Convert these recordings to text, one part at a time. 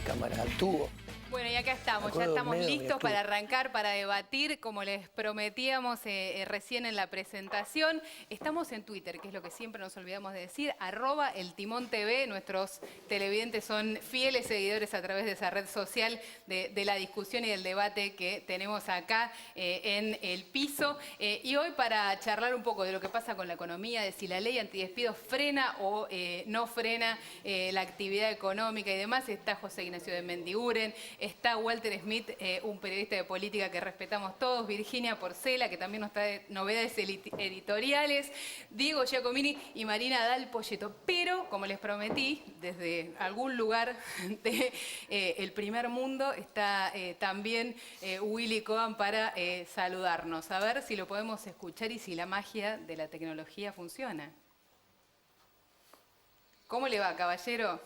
cámara al tubo. Bueno, y acá estamos, ya Acuerdo estamos Olmedo, listos mira tú. para arrancar, para debatir, como les prometíamos recién en la presentación. Estamos en Twitter, que es lo que siempre nos olvidamos de decir, @elTimonTV. Nuestros televidentes son fieles seguidores a través de esa red social de la discusión y del debate que tenemos acá en El Piso. Y hoy para charlar un poco de lo que pasa con la economía, de si la ley antidespidos frena o no frena la actividad económica y demás, está José Ignacio de Mendiguren. Está Walter Smith, un periodista de política que respetamos todos, Virginia Porcela, que también nos trae novedades editoriales, Diego Giacomini y Marina Dal Poyeto. Pero, como les prometí, desde algún lugar del primer mundo está también Willy Cohen para saludarnos. A ver si lo podemos escuchar y si la magia de la tecnología funciona. ¿Cómo le va, caballero?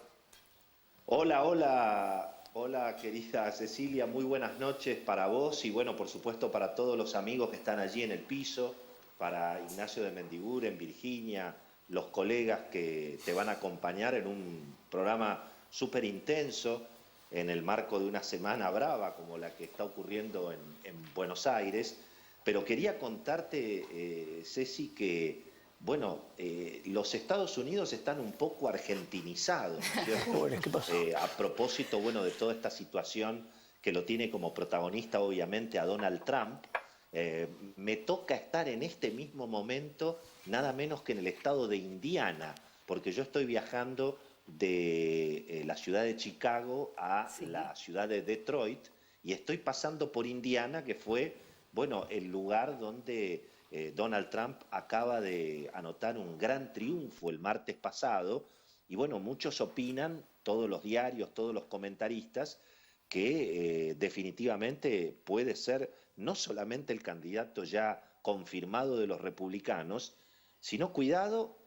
Hola, hola, hola querida Cecilia, muy buenas noches para vos y bueno, por supuesto para todos los amigos que están allí en El Piso, para Ignacio de Mendiguren, Virginia, los colegas que te van a acompañar en un programa súper intenso en el marco de una semana brava como la que está ocurriendo en Buenos Aires, pero quería contarte, Ceci, que bueno, los Estados Unidos están un poco argentinizados, ¿no es cierto? Pobre, ¿qué pasó? A propósito, bueno, de toda esta situación que lo tiene como protagonista, obviamente, a Donald Trump, me toca estar en este mismo momento, nada menos que en el estado de Indiana, porque yo estoy viajando de la ciudad de Chicago a Sí. la ciudad de Detroit y estoy pasando por Indiana, que fue, bueno, el lugar donde Donald Trump acaba de anotar un gran triunfo el martes pasado y bueno, muchos opinan, todos los diarios, todos los comentaristas, que definitivamente puede ser no solamente el candidato ya confirmado de los republicanos, sino cuidado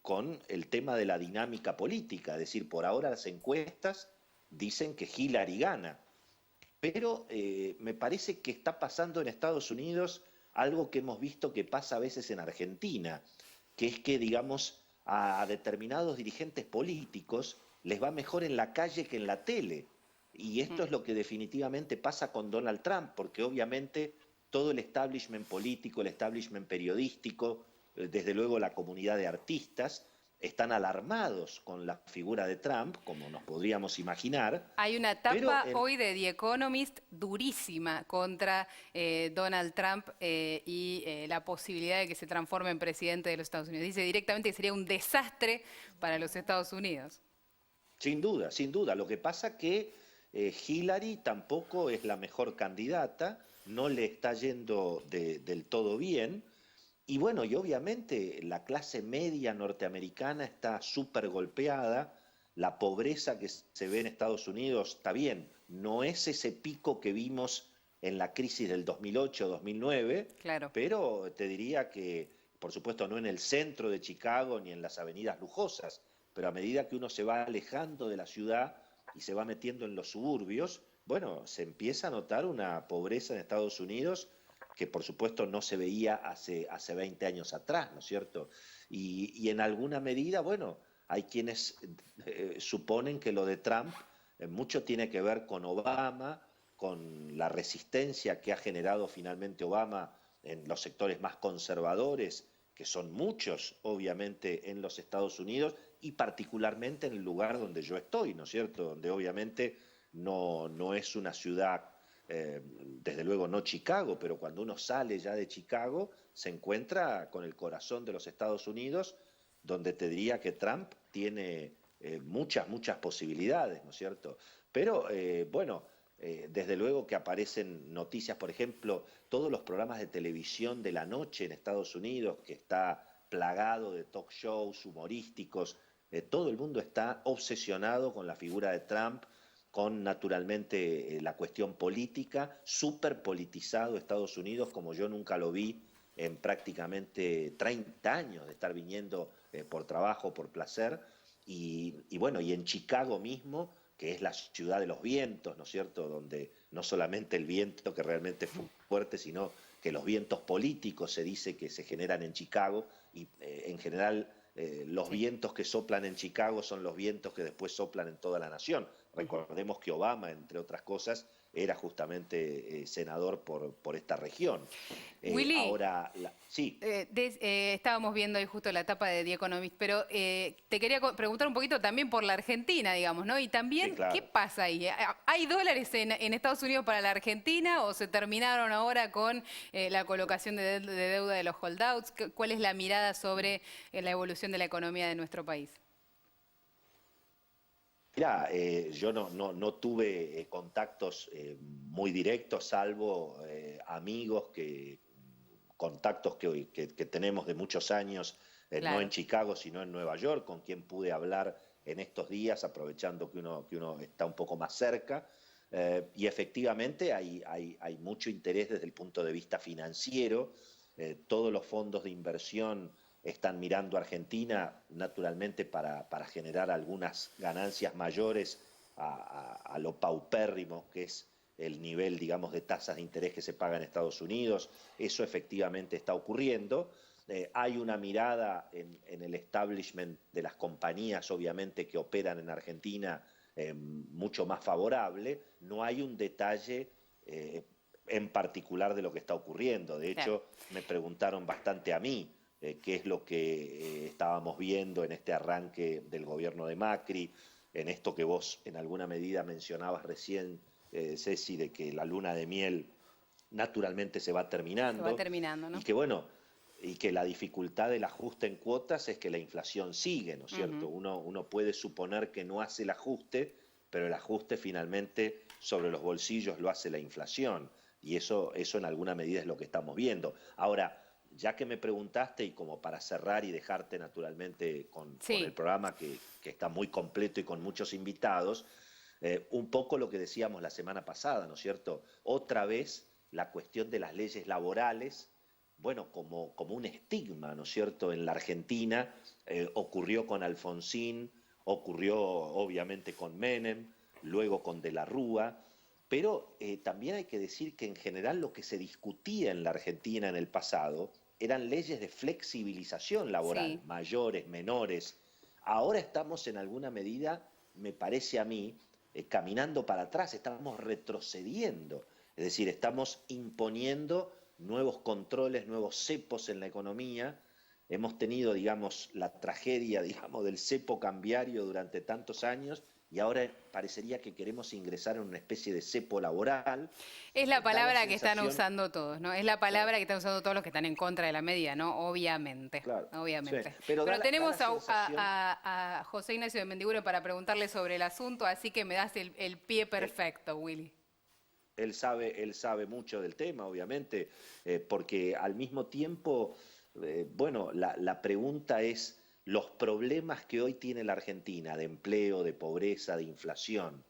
con el tema de la dinámica política, es decir, por ahora las encuestas dicen que Hillary gana, pero me parece que está pasando en Estados Unidos algo que hemos visto que pasa a veces en Argentina, que es que, digamos, a determinados dirigentes políticos les va mejor en la calle que en la tele. Y esto es lo que definitivamente pasa con Donald Trump, porque obviamente todo el establishment político, el establishment periodístico, desde luego la comunidad de artistas, están alarmados con la figura de Trump, como nos podríamos imaginar, Hay una pero tapa hoy de The Economist durísima contra Donald Trump y la posibilidad de que se transforme en presidente de los Estados Unidos. Dice directamente que sería un desastre para los Estados Unidos. sin duda, sin duda. Lo que pasa que Hillary tampoco es la mejor candidata, no le está yendo del todo bien. Y bueno, y obviamente la clase media norteamericana está súper golpeada, la pobreza que se ve en Estados Unidos está bien, no es ese pico que vimos en la crisis del 2008-2009, Claro. pero te diría que, por supuesto, no en el centro de Chicago ni en las avenidas lujosas, pero a medida que uno se va alejando de la ciudad y se va metiendo en los suburbios, bueno, se empieza a notar una pobreza en Estados Unidos que por supuesto no se veía hace 20 años atrás, ¿no es cierto? Y en alguna medida, bueno, hay quienes suponen que lo de Trump mucho tiene que ver con Obama, con la resistencia que ha generado finalmente Obama en los sectores más conservadores, que son muchos, obviamente, en los Estados Unidos y particularmente en el lugar donde yo estoy, ¿no es cierto? Donde obviamente no es una ciudad desde luego no Chicago, pero cuando uno sale ya de Chicago, se encuentra con el corazón de los Estados Unidos, donde te diría que Trump tiene muchas posibilidades, ¿no es cierto? Pero bueno, desde luego que aparecen noticias, por ejemplo, todos los programas de televisión de la noche en Estados Unidos, que está plagado de talk shows humorísticos, todo el mundo está obsesionado con la figura de Trump, con naturalmente la cuestión política, súper politizado Estados Unidos como yo nunca lo vi en prácticamente 30 años de estar viniendo por trabajo, por placer, y bueno, y en Chicago mismo, que es la ciudad de los vientos, ¿no es cierto?, donde no solamente el viento que realmente es fuerte, sino que los vientos políticos se dice que se generan en Chicago, y en general los vientos que soplan en Chicago son los vientos que después soplan en toda la nación. Recordemos que Obama, entre otras cosas, era justamente senador por esta región. Willy, Sí, estábamos viendo ahí justo la etapa de The Economist, pero te quería preguntar un poquito también por la Argentina, digamos, ¿no? Y sí, también, ¿qué claro. pasa ahí? ¿Hay dólares en Estados Unidos para la Argentina o se terminaron ahora con la colocación de deuda de los holdouts? ¿Cuál es la mirada sobre la evolución de la economía de nuestro país? Mirá, yo no tuve contactos muy directos, salvo amigos contactos que tenemos de muchos años, no en Claro, Chicago, sino en Nueva York, con quien pude hablar en estos días, aprovechando que uno está un poco más cerca. Y efectivamente hay mucho interés desde el punto de vista financiero. Todos los fondos de inversión están mirando a Argentina, naturalmente, para generar algunas ganancias mayores a lo paupérrimo que es el nivel, digamos, de tasas de interés que se paga en Estados Unidos. Eso efectivamente está ocurriendo. Hay una mirada en el establishment de las compañías, obviamente, que operan en Argentina, mucho más favorable. No hay un detalle en particular de lo que está ocurriendo. De claro. hecho, me preguntaron bastante a mí qué es lo que estábamos viendo en este arranque del gobierno de Macri, en esto que vos en alguna medida mencionabas recién, Ceci, de que la luna de miel naturalmente se va Se va terminando terminando, y ¿no? que bueno, y que la dificultad del ajuste en cuotas es que la inflación sigue, ¿no es cierto? Ujú. Uno puede suponer que no hace el ajuste, pero el ajuste finalmente sobre los bolsillos lo hace la inflación y eso en alguna medida es lo que estamos viendo. Ahora, ya que me preguntaste y como para cerrar y dejarte naturalmente con el Sí. programa que está muy completo y con muchos invitados, un poco lo que decíamos la semana pasada, ¿no es cierto? Otra vez la cuestión de las leyes laborales, bueno, como un estigma, ¿no es cierto? En la Argentina ocurrió con Alfonsín, ocurrió obviamente con Menem, luego con De la Rúa, pero también hay que decir que en general lo que se discutía en la Argentina en el pasado eran leyes de flexibilización laboral, Sí. mayores, menores. Ahora estamos en alguna medida, me parece a mí, caminando para atrás, estamos retrocediendo, es decir, estamos imponiendo nuevos controles, nuevos cepos en la economía. Hemos tenido, digamos, la tragedia, digamos, del cepo cambiario durante tantos años y ahora parecería que queremos ingresar en una especie de cepo laboral. Es la Da la palabra que están sensación, usando todos, ¿no? Es la claro, palabra que están usando todos los que están en contra de la medida, ¿no? Obviamente, claro, sí, obviamente. pero Pero da la tenemos sensación, a José Ignacio de Mendiguren para preguntarle sobre el asunto, así que me das el pie él, perfecto, Willy. él sabe mucho del tema, obviamente, porque al mismo tiempo, bueno, la pregunta es, los problemas que hoy tiene la Argentina de empleo, de pobreza, de inflación,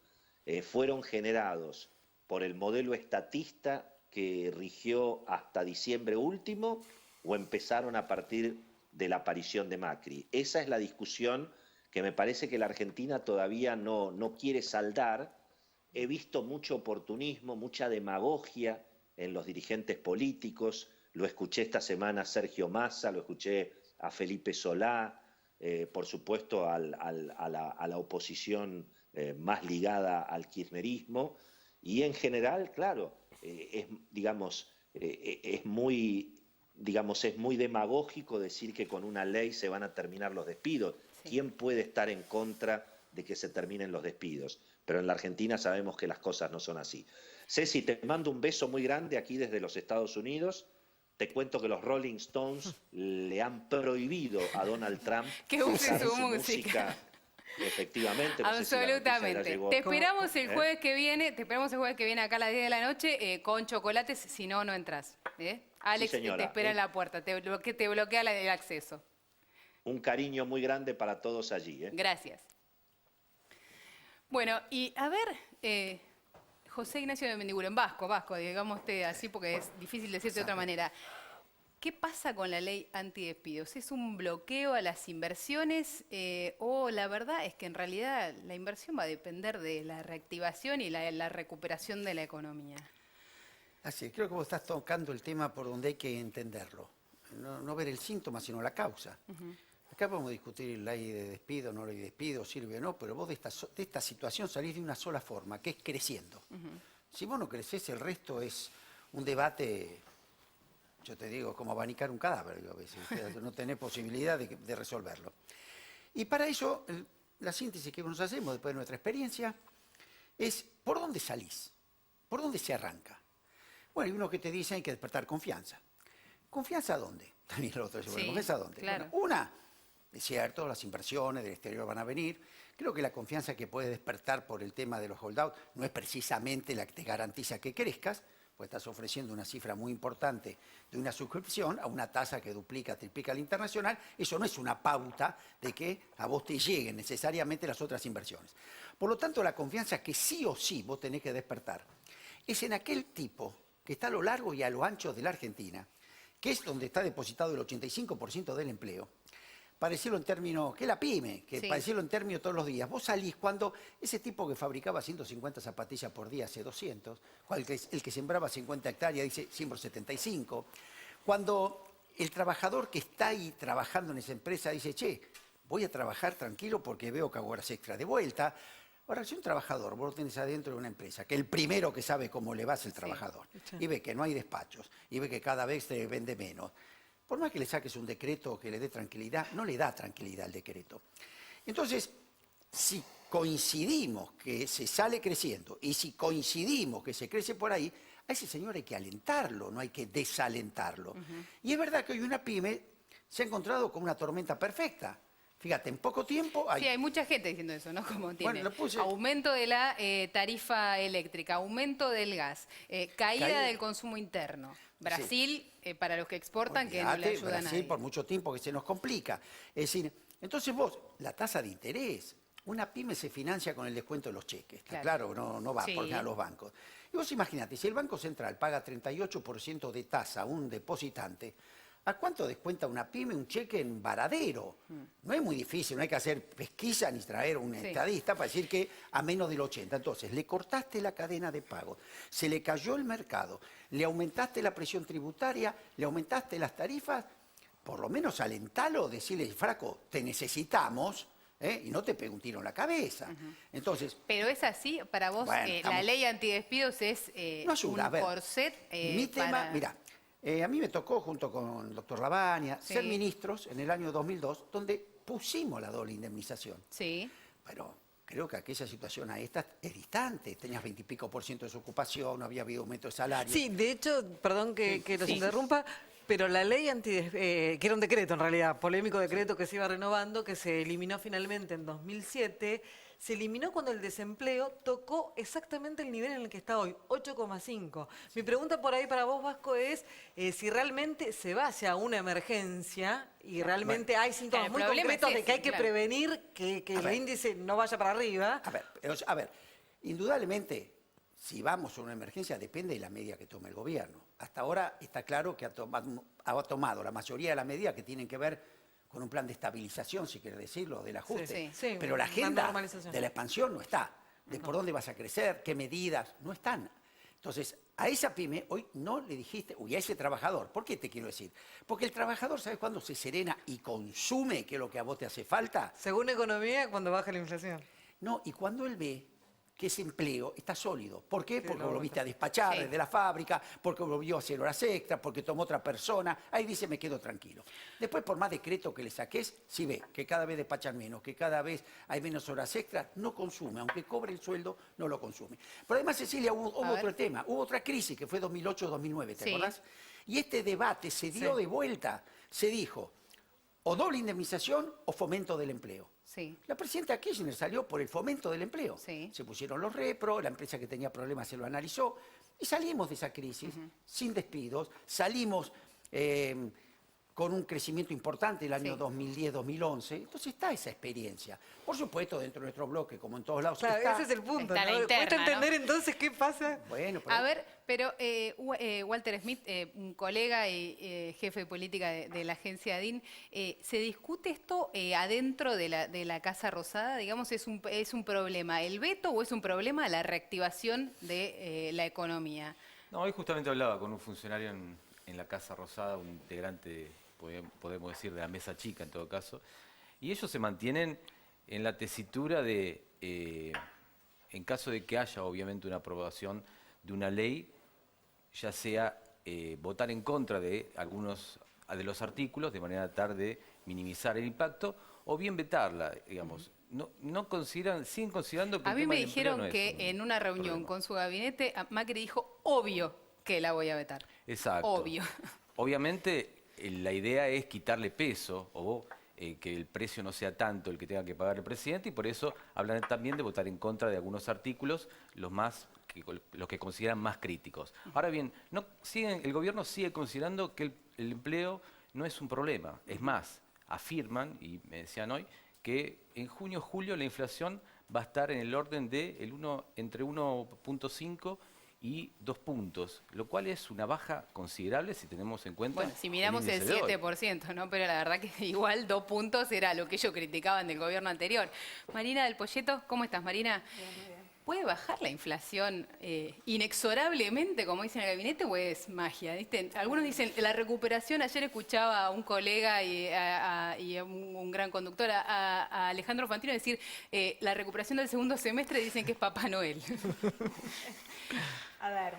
fueron generados por el modelo estatista que rigió hasta diciembre último o empezaron a partir de la aparición de Macri. Esa es la discusión que me parece que la Argentina todavía no quiere saldar. He visto mucho oportunismo, mucha demagogia en los dirigentes políticos. Lo escuché esta semana a Sergio Massa, lo escuché a Felipe Solá, por supuesto a la oposición más ligada al kirchnerismo. Y en general, claro, es muy demagógico decir que con una ley se van a terminar los despidos. Sí. ¿Quién puede estar en contra de que se terminen los despidos? Pero en la Argentina sabemos que las cosas no son así. Ceci, te mando un beso muy grande aquí desde los Estados Unidos. Te cuento que los Rolling Stones le han prohibido a Donald Trump Que use usar su su música. música. Efectivamente, no sé si la noticia ya Absolutamente. Te llegó. esperamos el ¿Eh? jueves que viene, te esperamos el jueves que viene acá a las 10 de la noche con chocolates, si no, no entras. Sí, Alex te señora. espera en la puerta, te bloquea el acceso. Un cariño muy grande para todos allí. Gracias. Bueno, y a ver, José Ignacio de Mendiguren, vasco, digamos así porque es difícil decirte de otra manera. ¿Qué pasa con la ley antidespidos? ¿Es un bloqueo a las inversiones o la verdad es que en realidad la inversión va a depender de la reactivación y la recuperación de la economía? Así es, creo que vos estás tocando el tema por donde hay que entenderlo. No ver el síntoma, sino la causa. Acá podemos discutir ley de despido, no ley de despido, sirve o no, pero vos de esta situación salís de una sola forma, que es creciendo. Si vos no crecés, el resto es un debate, yo te digo, como abanicar un cadáver, yo a veces, no tenés posibilidad de resolverlo. Y para eso, la síntesis que nos hacemos después de nuestra experiencia es ¿por dónde salís? ¿Por dónde se arranca? Bueno, hay uno que te dice hay que despertar confianza. ¿Confianza dónde? También el otro dice, bueno, ¿confianza dónde? Claro. Bueno, una, es cierto, las inversiones del exterior van a venir. Creo que la confianza que puede despertar por el tema de los holdouts no es precisamente la que te garantiza que crezcas, pues estás ofreciendo una cifra muy importante de una suscripción a una tasa que duplica, triplica la internacional. Eso no es una pauta de que a vos te lleguen necesariamente las otras inversiones. Por lo tanto, la confianza que sí o sí vos tenés que despertar es en aquel tipo que está a lo largo y a lo ancho de la Argentina, que es donde está depositado el 85% del empleo. Para decirlo en términos, que la pyme, que para decirlo en términos todos los días, vos salís cuando ese tipo que fabricaba 150 zapatillas por día hace 200, el que sembraba 50 hectáreas dice siembro 75, cuando el trabajador que está ahí trabajando en esa empresa dice, che, voy a trabajar tranquilo porque veo que hago horas extra de vuelta. Ahora, si un trabajador, vos lo tenés adentro de una empresa, que el primero que sabe cómo le va es el trabajador, y ve que no hay despachos, y ve que cada vez se vende menos, por más que le saques un decreto que le dé tranquilidad, no le da tranquilidad el decreto. Entonces, si coincidimos que se sale creciendo y si coincidimos que se crece por ahí, a ese señor hay que alentarlo, no hay que desalentarlo. Y es verdad que hoy una pyme se ha encontrado con una tormenta perfecta. Fíjate, en poco tiempo hay... Sí, hay mucha gente diciendo eso, ¿no? Como tiene Bueno, lo puse... aumento de la tarifa eléctrica, aumento del gas, caída del consumo interno. Brasil, para los que exportan, que no le ayuda a nadie. Brasil por mucho tiempo que se nos complica. Es decir, entonces vos, la tasa de interés, una pyme se financia con el descuento de los cheques, está claro, no va por a los bancos. Y vos imaginate, si el Banco Central paga 38% de tasa a un depositante, ¿a cuánto descuenta una pyme un cheque en Varadero? No es muy difícil, no hay que hacer pesquisa ni traer un estadista para decir que a menos del 80. Entonces, le cortaste la cadena de pago, se le cayó el mercado, le aumentaste la presión tributaria, le aumentaste las tarifas, por lo menos alentalo, decirle, fraco, te necesitamos, y no te pegue un tiro en la cabeza. Entonces, pero es así, para vos, bueno, la ley antidespidos es no ayuda, un corset mi tema, mirá, a mí me tocó, junto con el doctor Lavagna, ser ministros en el año 2002, donde pusimos la doble indemnización. Sí. Pero creo que aquella situación a esta es distante. Tenías 20 y pico % de desocupación, no había habido aumento de salario. Sí, de hecho, perdón que los interrumpa, pero la ley que era un decreto en realidad, polémico decreto que se iba renovando, que se eliminó finalmente en 2007, se eliminó cuando el desempleo tocó exactamente el nivel en el que está hoy, 8,5. Mi pregunta por ahí para vos, Vasco, es si realmente se va hacia una emergencia y realmente hay síntomas muy concretos de que hay que prevenir que el índice no vaya para arriba. A ver, indudablemente, si vamos a una emergencia, depende de la medida que tome el gobierno. Hasta ahora está claro que ha tomado la mayoría de las medidas que tienen que ver con un plan de estabilización, si quieres decirlo, del ajuste. Sí, pero la agenda de la expansión no está. De por dónde vas a crecer, qué medidas, no están. Entonces, a esa pyme hoy no le dijiste, uy, a ese trabajador, ¿por qué te quiero decir? Porque el trabajador, ¿sabes cuándo se serena y consume, que es lo que a vos te hace falta? Según economía, cuando baja la inflación. No, y cuando él ve que ese empleo está sólido. ¿Por qué? Porque lo viste a despachar desde la fábrica, porque lo vio a hacer horas extras, porque tomó otra persona. Ahí dice, me quedo tranquilo. Después, por más decreto que le saques, si ve que cada vez despachan menos, que cada vez hay menos horas extras, no consume. Aunque cobre el sueldo, no lo consume. Pero además, Cecilia, hubo otro tema. Hubo otra crisis que fue 2008-2009, ¿te acordás? Y este debate se dio de vuelta. Se dijo, o doble indemnización o fomento del empleo. La presidenta Kirchner salió por el fomento del empleo. Se pusieron los repros, la empresa que tenía problemas se lo analizó y salimos de esa crisis sin despidos, salimos con un crecimiento importante el año 2010-2011. Entonces está esa experiencia. Por supuesto, dentro de nuestro bloque, como en todos lados, claro, está. Ese es el punto. Está ¿no? la interna, ¿Cuesta entender entonces qué pasa? Bueno, a ver, pero Walter Smith, un colega y jefe de política de la agencia DIN, ¿se discute esto adentro de la Casa Rosada? Digamos, ¿es un problema el veto o es un problema la reactivación de la economía? No, hoy justamente hablaba con un funcionario en la Casa Rosada, un integrante podemos decir de la mesa chica en todo caso, y ellos se mantienen en la tesitura de, en caso de que haya obviamente una aprobación de una ley, ya sea votar en contra de algunos de los artículos de manera tal de minimizar el impacto, o bien vetarla, digamos. No consideran, siguen considerando que A el mí tema me del empleo dijeron no es que un en una reunión problema. con su gabinete, Macri dijo, obvio que la voy a vetar. Exacto. Obvio. Obviamente la idea es quitarle peso o que el precio no sea tanto el que tenga que pagar el presidente, y por eso hablan también de votar en contra de algunos artículos, los que consideran más críticos. Ahora bien, el gobierno sigue considerando que el empleo no es un problema. Es más, afirman, y me decían hoy, que en junio-julio la inflación va a estar en el orden de entre 1.5 y 2 puntos, lo cual es una baja considerable si tenemos en cuenta. Bueno, si miramos el índice de hoy. 7%, ¿no? Pero la verdad que igual 2 puntos era lo que ellos criticaban del gobierno anterior. Marina del Polleto, ¿cómo estás, Marina? ¿Puede bajar la inflación inexorablemente, como dicen en el gabinete, o es magia? ¿Viste? Algunos dicen, la recuperación, ayer escuchaba a un colega y a un gran conductor, a Alejandro Fantino, decir, la recuperación del segundo semestre dicen que es Papá Noel. A ver,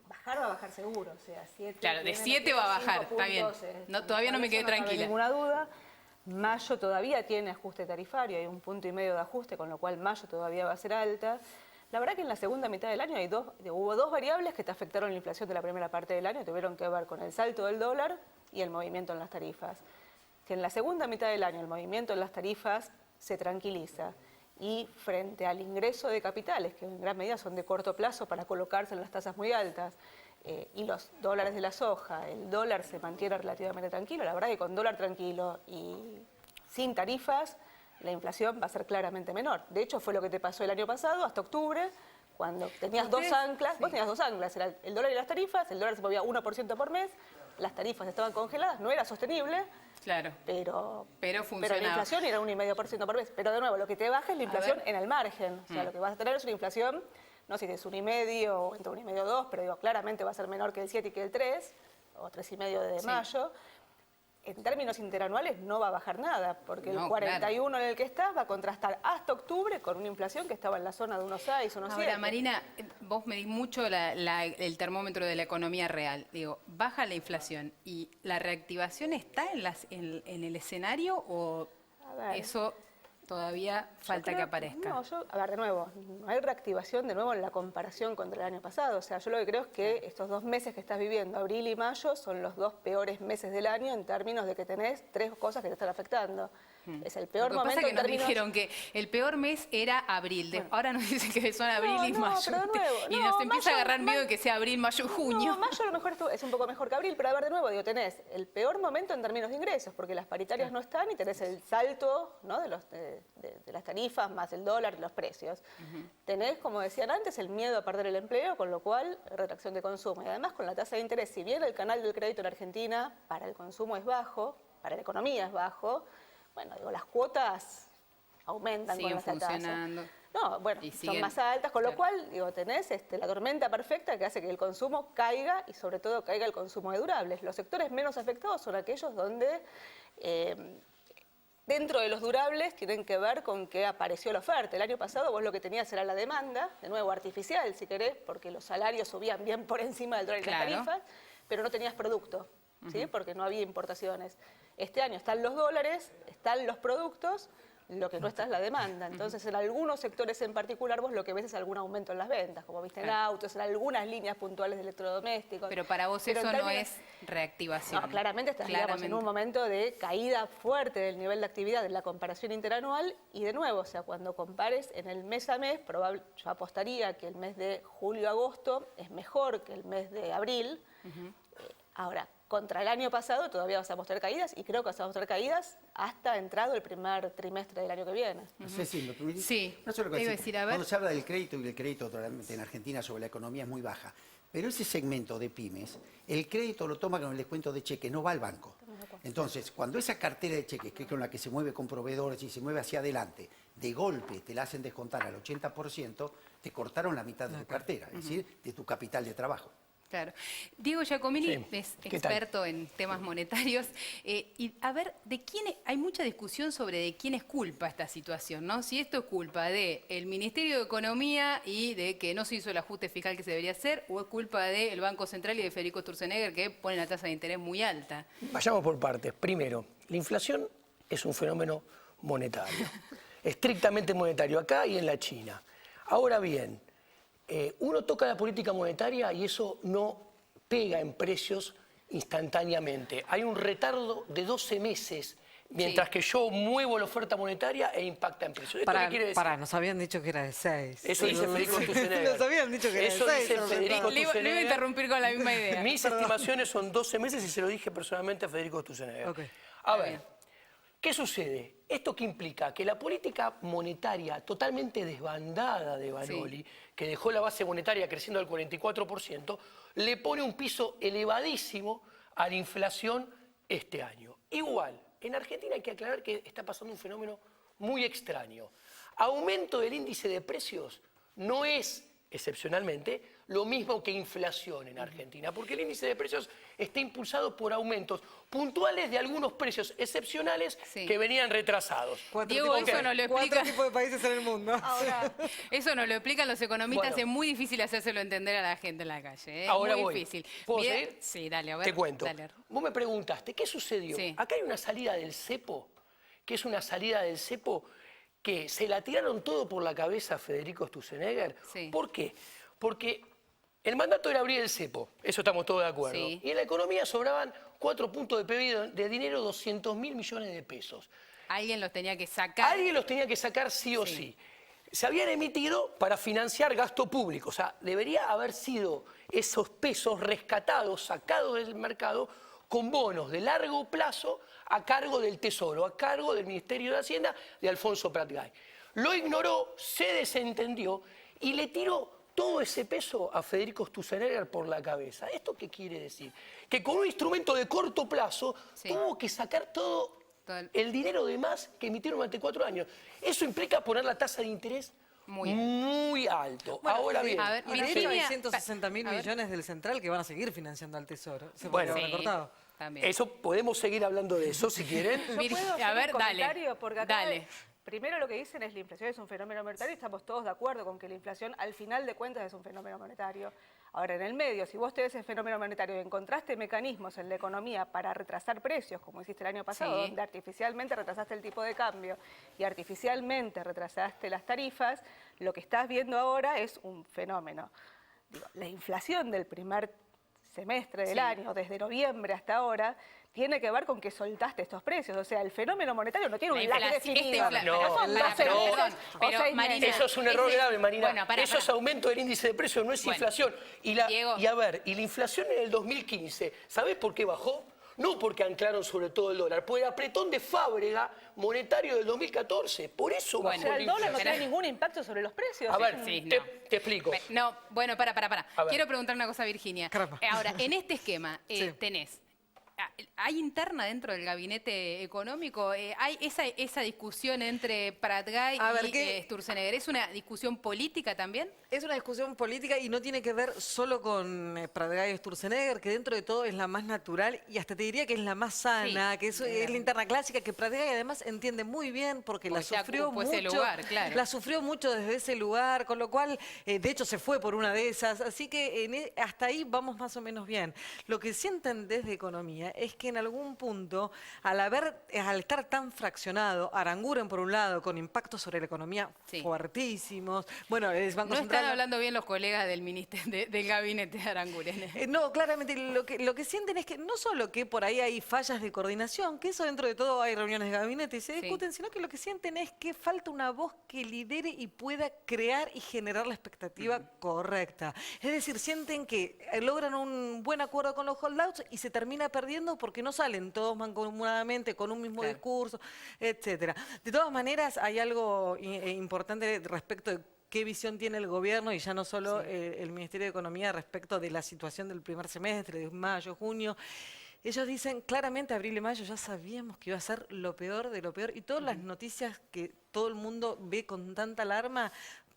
bajar va a bajar seguro, o sea, 7. Claro, de 7 va a bajar, está bien. No, todavía no me quedé tranquila. No hay ninguna duda. Mayo todavía tiene ajuste tarifario, hay 1,5 puntos de ajuste, con lo cual mayo todavía va a ser alta. La verdad que en la segunda mitad del año hubo dos variables que te afectaron la inflación de la primera parte del año, tuvieron que ver con el salto del dólar y el movimiento en las tarifas. Si en la segunda mitad del año el movimiento en las tarifas se tranquiliza y frente al ingreso de capitales, que en gran medida son de corto plazo para colocarse en las tasas muy altas, y los dólares de la soja, el dólar se mantiene relativamente tranquilo, la verdad que con dólar tranquilo y sin tarifas, la inflación va a ser claramente menor. De hecho, fue lo que te pasó el año pasado, hasta octubre, cuando tenías dos anclas, sí. Vos tenías dos anclas, era el dólar y las tarifas, el dólar se movía 1% por mes, las tarifas estaban congeladas, no era sostenible, claro, pero funcionaba. La inflación era 1,5% por mes. Pero de nuevo, lo que te baja es la inflación en el margen. O sea, lo que vas a tener es una inflación, no sé si es 1,5 o entre 1,5 y 2, pero digo, claramente va a ser menor que el 7 y que el 3, o 3,5 de mayo. En términos interanuales no va a bajar nada, porque el 41 en el que estás va a contrastar hasta octubre con una inflación que estaba en la zona de 1,6, 1,7. Ahora, Marina, vos medís mucho el termómetro de la economía real. Digo, baja la inflación y la reactivación está en el escenario, o eso todavía falta que aparezca. No, a ver, de nuevo, no hay reactivación de nuevo en la comparación contra el año pasado. O sea, yo lo que creo es que estos 2 meses que estás viviendo, abril y mayo, son los 2 peores meses del año en términos de que tenés 3 cosas que te están afectando. Es el peor momento. Lo que pasa es que en nos términos... dijeron que el peor mes era abril. Bueno, ahora nos dicen que son abril y mayo. Pero de nuevo, y nos empieza a agarrar miedo de que sea abril, mayo y junio. No, mayo a lo mejor es un poco mejor que abril, pero a ver, de nuevo, digo, tenés el peor momento en términos de ingresos, porque las paritarias no están y tenés el salto, ¿no? de las tarifas más el dólar y los precios. Tenés, como decían antes, el miedo a perder el empleo, con lo cual retracción de consumo. Y además con la tasa de interés, si bien el canal del crédito en Argentina para el consumo es bajo, para la economía es bajo, bueno, digo, las cuotas aumentan con esa tasa. No, bueno, son más altas, con lo cual, digo, tenés la tormenta perfecta que hace que el consumo caiga y sobre todo caiga el consumo de durables. Los sectores menos afectados son aquellos donde dentro de los durables tienen que ver con que apareció la oferta. El año pasado vos lo que tenías era la demanda, de nuevo artificial si querés, porque los salarios subían bien por encima del dólar y las tarifas, pero no tenías producto, ¿sí? Porque no había importaciones. Este año están los dólares, están los productos, lo que no está es la demanda. Entonces, en algunos sectores en particular vos lo que ves es algún aumento en las ventas, como viste en autos, en algunas líneas puntuales de electrodomésticos. Pero para vos eso no es reactivación. No, claramente estás digamos, en un momento de caída fuerte del nivel de actividad en la comparación interanual y de nuevo, o sea, cuando compares en el mes a mes, yo apostaría que el mes de julio-agosto es mejor que el mes de abril. Ahora, contra el año pasado todavía vas a mostrar caídas y creo que vas a mostrar caídas hasta entrado el primer trimestre del año que viene. No sé si me permitís. Sí, no sé lo que iba a decir, a ver. Cuando se habla del crédito, y el crédito realmente en Argentina sobre la economía es muy baja, pero ese segmento de pymes, el crédito lo toma con el descuento de cheque, no va al banco. Entonces, cuando esa cartera de cheques, que es con la que se mueve con proveedores y se mueve hacia adelante, de golpe te la hacen descontar al 80%, te cortaron la mitad de tu cartera, es decir, de tu capital de trabajo. Claro. Diego Giacomini Sí, es ¿qué tal? experto en temas monetarios. Y a ver, hay mucha discusión sobre de quién es culpa esta situación, ¿no? Si esto es culpa del Ministerio de Economía y de que no se hizo el ajuste fiscal que se debería hacer, o es culpa del Banco Central y de Federico Sturzenegger, que ponen la tasa de interés muy alta. Vayamos por partes. Primero, la inflación es un fenómeno monetario, estrictamente monetario, acá y en la China. Ahora bien, uno toca la política monetaria y eso no pega en precios instantáneamente. Hay un retardo de 12 meses mientras que yo muevo la oferta monetaria e impacta en precios. ¿Esto qué quiere decir? Nos habían dicho que era de 6. Eso dice Federico Sturzenegger. Nos habían dicho que era de Eso 6. dice Federico Le iba a Sturzenegger. interrumpir con la misma idea. Mis estimaciones son 12 meses y se lo dije personalmente a Federico Sturzenegger. Ok. A ver, ¿qué sucede? ¿Esto qué implica? Que la política monetaria totalmente desbandada de Banoli, que dejó la base monetaria creciendo al 44%, le pone un piso elevadísimo a la inflación este año. Igual, en Argentina hay que aclarar que está pasando un fenómeno muy extraño. Aumento del índice de precios no es, excepcionalmente, lo mismo que inflación en Argentina, porque el índice de precios está impulsado por aumentos puntuales de algunos precios excepcionales que venían retrasados. Diego, eso no lo explica. 4 tipos de países en el mundo. Ahora, Eso nos lo explican los economistas, Bueno. es muy difícil hacérselo entender a la gente en la calle. ¿Eh? Ahora muy voy. difícil. ¿Puedo Mira- seguir? Sí, dale, a ver. Te cuento. Dale. Vos me preguntaste, ¿qué sucedió? Sí. Acá hay una salida del cepo, que es una salida del cepo que se la tiraron todo por la cabeza a Federico Sturzenegger. Sí. ¿Por qué? Porque el mandato era abrir el cepo, eso estamos todos de acuerdo. Sí. Y en la economía sobraban 4 puntos de PBI de dinero, 200.000 millones de pesos. Alguien los tenía que sacar. Alguien los tenía que sacar sí o sí. Se habían emitido para financiar gasto público, o sea, debería haber sido esos pesos rescatados, sacados del mercado, con bonos de largo plazo a cargo del Tesoro, a cargo del Ministerio de Hacienda de Alfonso Pratgay. Lo ignoró, se desentendió y le tiró todo ese peso a Federico Sturzenegger por la cabeza. ¿Esto qué quiere decir? Que con un instrumento de corto plazo tuvo que sacar todo el dinero de más que emitieron durante 4 años. Eso implica poner la tasa de interés muy alto. Ahora bien, a ver, Y de hecho hay Virginia, 160.000 a ver. millones del Central que van a seguir financiando al Tesoro. Se Bueno. puede haber recortado. También. eso podemos seguir hablando de eso si quieren. ¿yo Vir- puedo hacer a ver, un dale, comentario? Porque acá, dale. primero lo que dicen es la inflación es un fenómeno monetario y estamos todos de acuerdo con que la inflación al final de cuentas es un fenómeno monetario. Ahora, en el medio, si vos tenés ese fenómeno monetario y encontraste mecanismos en la economía para retrasar precios, como hiciste el año pasado, Sí. donde artificialmente retrasaste el tipo de cambio y artificialmente retrasaste las tarifas, lo que estás viendo ahora es un fenómeno. Digo, la inflación del primer semestre del año, desde noviembre hasta ahora, tiene que ver con que soltaste estos precios. O sea, el fenómeno monetario no tiene La un lag inflación- definido. esta infla- No, No son pará, 12 perdón, meses o pero 6 Marina, meses. Eso es un error grave, Marina. Bueno, pará, Eso es pará. aumento del índice de precio, no es Bueno. inflación. Y Diego. a ver, y la inflación en el 2015, ¿sabés por qué bajó? No porque anclaron sobre todo el dólar, por el apretón de Fábrega monetario del 2014. Por eso O bajó sea, la el dólar no inflación. tiene ningún impacto sobre los precios. A ver, Sí, te, no. te explico. No, bueno, para. A ver. Quiero preguntar una cosa a Virginia. Caramba. Ahora, en este esquema Sí. tenés, ¿hay interna dentro del gabinete económico? ¿Hay esa discusión entre Pratgay A ver, y ¿qué? Sturzenegger? ¿Es una discusión política también? Es una discusión política y no tiene que ver solo con Pratgay y Sturzenegger, que dentro de todo es la más natural y hasta te diría que es la más sana, Sí, que es la interna clásica, que Pratgay además entiende muy bien porque la Porque ya sufrió ocupó mucho. ese lugar, claro. La sufrió mucho desde ese lugar, con lo cual, de hecho, se fue por una de esas. Así que hasta ahí vamos más o menos bien. Lo que sienten desde economía es que en algún punto, al estar tan fraccionado, Aranguren por un lado, con impactos sobre la economía Sí. fuertísimos, bueno, el Banco No Central... están hablando bien los colegas del del gabinete de Aranguren. No, claramente lo que sienten es que no solo que por ahí hay fallas de coordinación, que eso dentro de todo hay reuniones de gabinete y se discuten, sino que lo que sienten es que falta una voz que lidere y pueda crear y generar la expectativa correcta. Es decir, sienten que logran un buen acuerdo con los holdouts y se termina perdiendo porque no salen todos mancomunadamente con un mismo discurso, etcétera. De todas maneras, hay algo importante respecto de qué visión tiene el gobierno y ya no solo el Ministerio de Economía respecto de la situación del primer semestre, de mayo, junio. Ellos dicen claramente abril y mayo ya sabíamos que iba a ser lo peor de lo peor y todas las noticias que todo el mundo ve con tanta alarma,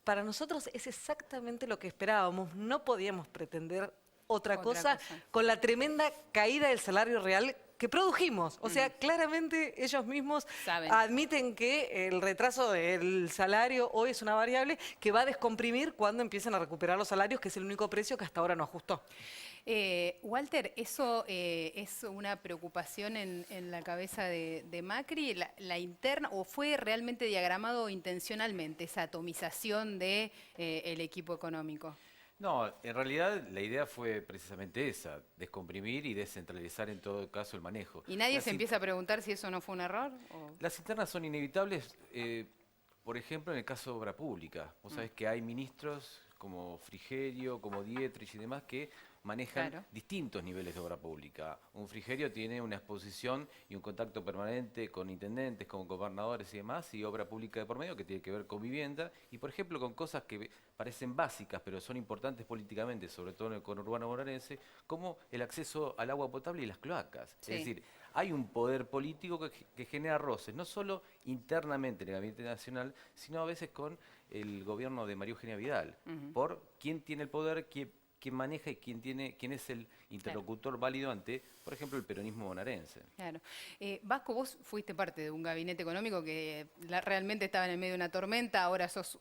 para nosotros es exactamente lo que esperábamos. No podíamos pretender otra Otra cosa, cosa. con la tremenda caída del salario real que produjimos. O sea, claramente ellos mismos Saben. admiten que el retraso del salario hoy es una variable que va a descomprimir cuando empiecen a recuperar los salarios, que es el único precio que hasta ahora no ajustó. Walter, ¿eso es una preocupación en la cabeza de Macri, la interna, o fue realmente diagramado intencionalmente esa atomización de, el equipo económico? No, en realidad la idea fue precisamente esa, descomprimir y descentralizar en todo caso el manejo. ¿Y nadie Las se in- empieza a preguntar si eso no fue un error? ¿O? Las internas son inevitables, por ejemplo, en el caso de obra pública. Vos sabés que hay ministros como Frigerio, como Dietrich y demás que manejan Claro. distintos niveles de obra pública. Un Frigerio tiene una exposición y un contacto permanente con intendentes, con gobernadores y demás, y obra pública de por medio que tiene que ver con vivienda y, por ejemplo, con cosas que parecen básicas, pero son importantes políticamente, sobre todo en el conurbano bonaerense, como el acceso al agua potable y las cloacas. Sí. Es decir, hay un poder político que genera roces, no solo internamente en el Gabinete Nacional, sino a veces con el gobierno de María Eugenia Vidal, por quién tiene el poder, quién maneja y quién es el interlocutor válido ante, por ejemplo, el peronismo bonaerense. Claro. Vasco, vos fuiste parte de un gabinete económico que realmente estaba en el medio de una tormenta, ahora sos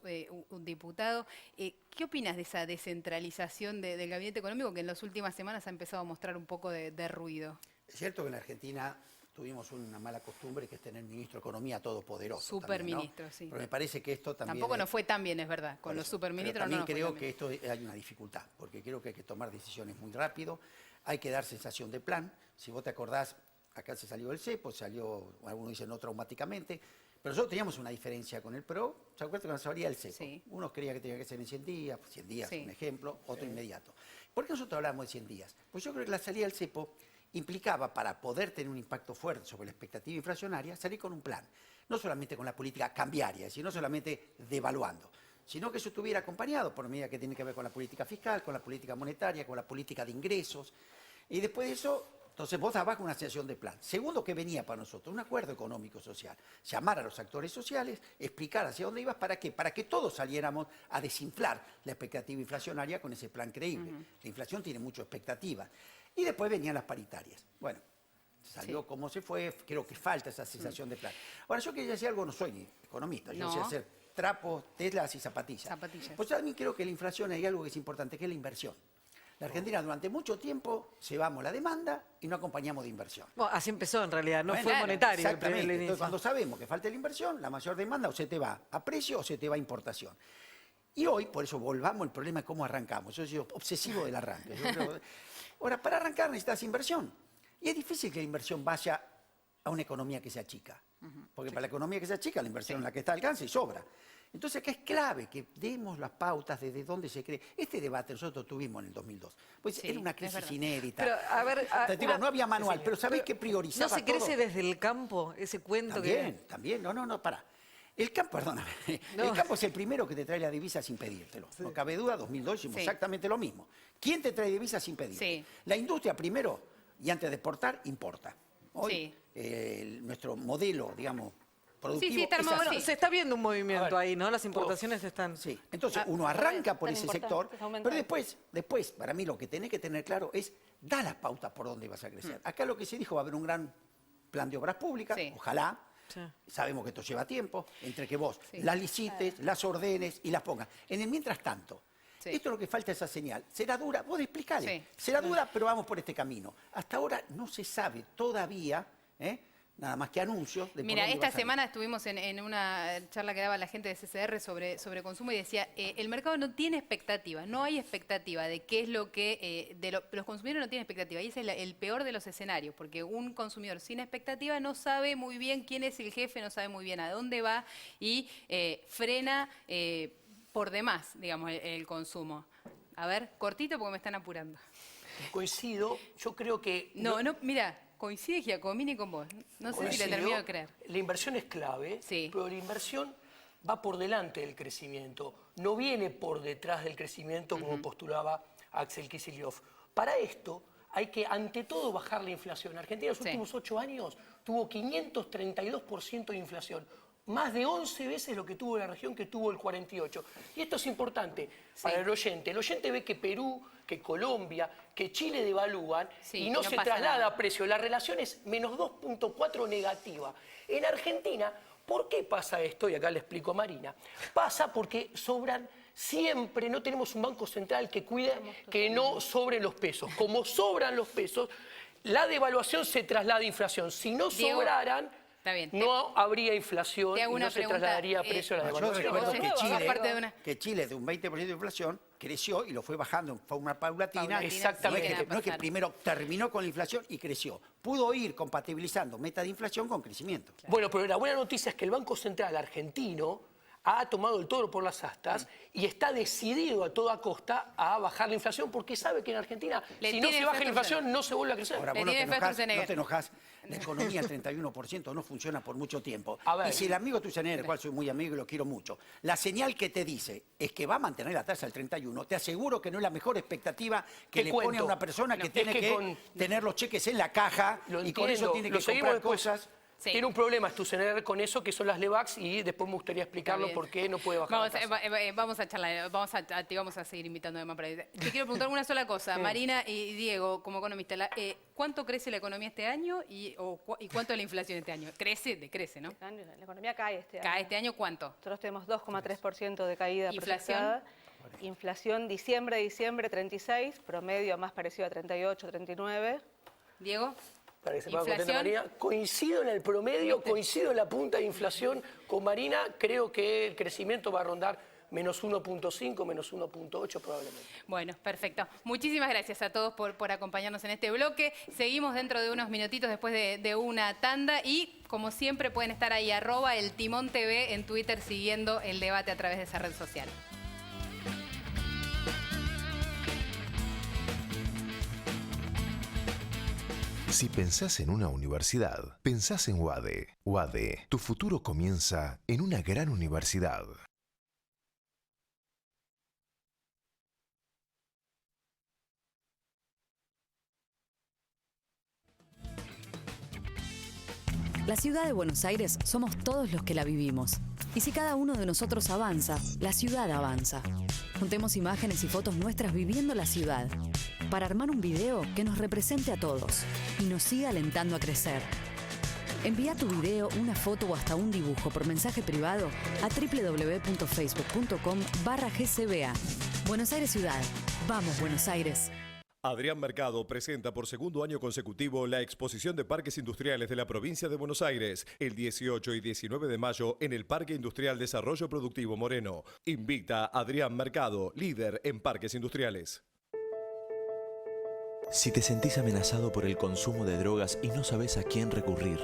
un diputado. ¿Qué opinas de esa descentralización del gabinete económico que en las últimas semanas ha empezado a mostrar un poco de ruido? Es cierto que en la Argentina tuvimos una mala costumbre que es tener ministro de Economía todopoderoso. Superministro, también, ¿no? sí. Pero me parece que esto también... Tampoco nos fue tan bien, es verdad. Con Por los eso. superministros Pero no también nos fue creo tan bien. que esto hay una dificultad, porque creo que hay que tomar decisiones muy rápido, hay que dar sensación de plan. Si vos te acordás, acá se salió el cepo, salió, algunos dicen no traumáticamente, pero nosotros teníamos una diferencia con el PRO, ¿se acuerdan cuando se abría el cepo? Sí. Unos creían que tenía que ser en 100 días, 100 días, Sí. un ejemplo, otro inmediato. ¿Por qué nosotros hablamos de 100 días? Pues yo creo que la salida del cepo implicaba, para poder tener un impacto fuerte sobre la expectativa inflacionaria, salir con un plan. No solamente con la política cambiaria, sino solamente devaluando, sino que eso estuviera acompañado por medidas que tienen que ver con la política fiscal, con la política monetaria, con la política de ingresos. Y después de eso, entonces vos dabas una sensación de plan. Segundo, que venía para nosotros un acuerdo económico-social. Llamar a los actores sociales, explicar hacia dónde ibas, ¿para qué? Para que todos saliéramos a desinflar la expectativa inflacionaria con ese plan creíble. La inflación tiene mucha expectativa. Y después venían las paritarias. Bueno, salió como se fue, creo que falta esa sensación de plan. Ahora, yo quería decir algo, no soy economista, yo No. sé hacer trapos, telas y zapatillas. Zapatillas. Pues también creo que la inflación hay algo que es importante, que es la inversión. La Argentina durante mucho tiempo llevamos la demanda y no acompañamos de inversión. Bueno, así empezó en realidad, no Bueno, fue claro, monetario el Exactamente. inicio. Entonces, cuando sabemos que falta la inversión, la mayor demanda o se te va a precio o se te va a importación. Y hoy, por eso volvamos al problema de cómo arrancamos. Yo soy obsesivo del arranque. Ahora, para arrancar necesitas inversión. Y es difícil que la inversión vaya a una economía que sea chica. Porque para la economía que sea chica, la inversión en la que está alcanza y sobra. Entonces, que es clave que demos las pautas desde dónde se cree. Este debate nosotros tuvimos en el 2002. Pues Sí, era una es crisis verdad. inédita. Pero, a ver, Te digo, no había manual, pero ¿sabés qué priorizaba ¿No se todo? crece desde el campo ese cuento También, también. No, para. El campo, perdóname, No. el campo es el primero que te trae la divisa sin pedírtelo. No cabe duda, 2002 hicimos Sí. exactamente lo mismo. ¿Quién te trae divisa sin pedir? Sí. La industria primero, y antes de exportar, importa. Hoy, Sí. nuestro modelo, digamos, productivo Sí, está es armado así. Bueno, se está viendo un movimiento A ver, ahí, ¿no? Las importaciones están... Sí, entonces Ah, uno arranca por tan ese importante, sector, es aumentar. pero después, para mí lo que tenés que tener claro es, da las pautas por dónde vas a crecer. Acá lo que se dijo, va a haber un gran plan de obras públicas, Sí. ojalá. Sí. Sabemos que esto lleva tiempo, entre que vos Sí. las licites, las ordenes y las pongas. En el mientras tanto, Sí. esto es lo que falta, esa señal. Será dura, vos explicale. Sí. Será dura, pero vamos por este camino. Hasta ahora no se sabe todavía, nada más que anuncios de por Mira, dónde esta va a salir. semana estuvimos en una charla que daba la gente de CCR sobre consumo y decía, el mercado no tiene expectativa, no hay expectativa de qué es lo que, los consumidores no tienen expectativa y ese es el peor de los escenarios, porque un consumidor sin expectativa no sabe muy bien quién es el jefe, no sabe muy bien a dónde va y frena por demás, digamos, el consumo. A ver, cortito porque me están apurando. Coincido, yo creo que... No, mira, coincide Giacomini con vos. No sé si le Coincido, termino de creer. La inversión es clave, Sí. pero la inversión va por delante del crecimiento, no viene por detrás del crecimiento como postulaba Axel Kicillof. Para esto hay que, ante todo, bajar la inflación. Argentina en los Sí. últimos 8 años tuvo 532% de inflación. más de 11 veces lo que tuvo la región que tuvo el 48. Y esto es importante para el oyente. El oyente ve que Perú, que Colombia, que Chile devalúan y no se traslada a precio. La relación es menos 2.4 negativa. En Argentina, ¿por qué pasa esto? Y acá le explico a Marina. Pasa porque sobran siempre, no tenemos un banco central que cuide que no sobren los pesos. Como sobran los pesos, la devaluación se traslada a inflación. Si no sobraran, no habría inflación y no se trasladaría a precio a la Yo devaluación. recuerdo que Chile de un 20% de inflación creció y lo fue bajando en forma paulatina. Exactamente. No es que primero terminó con la inflación y creció. Pudo ir compatibilizando meta de inflación con crecimiento. Bueno, pero la buena noticia es que el Banco Central argentino ha tomado el toro por las astas y está decidido a toda costa a bajar la inflación porque sabe que en Argentina, si no se baja la inflación, no se vuelve a crecer. Ahora, vos no te enojás, la economía al 31% no funciona por mucho tiempo. Y si el amigo Tuchanel, del cual soy muy amigo y lo quiero mucho, la señal que te dice es que va a mantener la tasa al 31%, te aseguro que no es la mejor expectativa que le pone a una persona que tiene que tener los cheques en la caja y con eso tiene que comprar cosas. Tiene un problema Stusenegger con eso, que son las LEVAX, y después me gustaría explicarlo por qué no puede bajar la tasa. Vamos a charlar, te vamos a seguir invitando además para... Te quiero preguntar una sola cosa, Marina y Diego, como economistas, ¿cuánto crece la economía este año y cuánto es la inflación este año? Crece, ¿no? La economía cae este año. ¿Cae este año cuánto? Nosotros tenemos 2,3% de caída ¿Inflación? proyectada. Inflación diciembre, 36, promedio más parecido a 38, 39. Diego. Para que se pueda contestar Marina, coincido en el promedio, coincido en la punta de inflación con Marina, creo que el crecimiento va a rondar menos 1.5, menos 1.8 probablemente. Bueno, perfecto. Muchísimas gracias a todos por acompañarnos en este bloque. Seguimos dentro de unos minutitos después de una tanda y, como siempre, pueden estar ahí @eltimontv en Twitter siguiendo el debate a través de esa red social. Si pensás en una universidad, pensás en UADE. UADE, tu futuro comienza en una gran universidad. La ciudad de Buenos Aires somos todos los que la vivimos. Y si cada uno de nosotros avanza, la ciudad avanza. Juntemos imágenes y fotos nuestras viviendo la ciudad, para armar un video que nos represente a todos y nos siga alentando a crecer. Envía tu video, una foto o hasta un dibujo por mensaje privado a www.facebook.com/GCBA. Buenos Aires Ciudad. Vamos, Buenos Aires. Adrián Mercado presenta por segundo año consecutivo la exposición de parques industriales de la provincia de Buenos Aires, el 18 y 19 de mayo en el Parque Industrial Desarrollo Productivo Moreno. Invita a Adrián Mercado, líder en parques industriales. Si te sentís amenazado por el consumo de drogas y no sabes a quién recurrir,